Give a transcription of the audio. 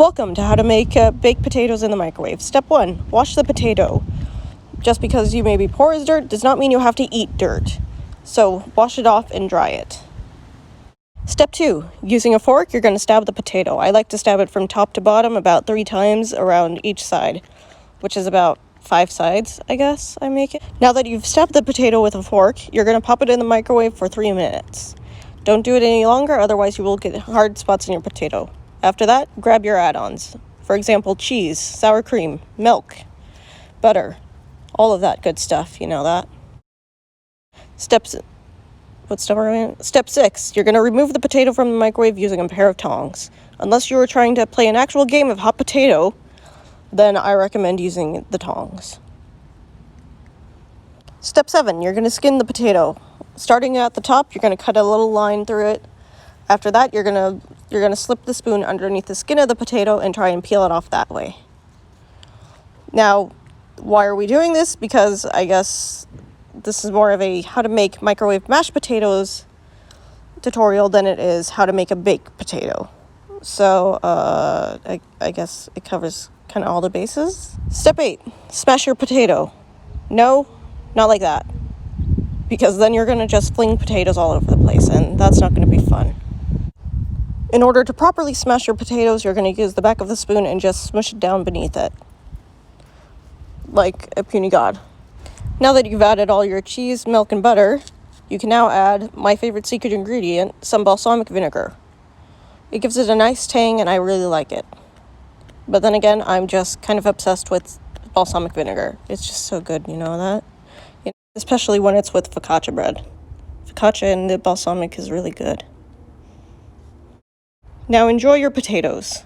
Welcome to how to make baked potatoes in the microwave. Step 1, wash the potato. Just because you may be poor as dirt does not mean you have to eat dirt. So wash it off and dry it. Step 2, using a fork, you're going to stab the potato. I like to stab it from top to bottom about 3 times around each side, which is about 5 sides, I guess I make it. Now that you've stabbed the potato with a fork, you're going to pop it in the microwave for 3 minutes. Don't do it any longer, otherwise you will get hard spots in your potato. After that, grab your add-ons. For example, cheese, sour cream, milk, butter, all of that good stuff, you know that. Step 6, you're going to remove the potato from the microwave using a pair of tongs. Unless you are trying to play an actual game of hot potato, then I recommend using the tongs. Step 7, you're going to skin the potato. Starting at the top, you're going to cut a little line through it. After that, you're going to slip the spoon underneath the skin of the potato and try and peel it off that way. Now, why are we doing this? Because I guess this is more of a how to make microwave mashed potatoes tutorial than it is how to make a baked potato. So, I guess it covers kind of all the bases. Step 8, smash your potato. No, not like that. Because then you're going to just fling potatoes all over the place, and that's not going to be fun. In order to properly smash your potatoes, you're going to use the back of the spoon and just smush it down beneath it. Like a puny god. Now that you've added all your cheese, milk, and butter, you can now add my favorite secret ingredient, some balsamic vinegar. It gives it a nice tang, and I really like it. But then again, I'm just kind of obsessed with balsamic vinegar. It's just so good, you know that? Especially when it's with focaccia bread. Focaccia and the balsamic is really good. Now enjoy your potatoes.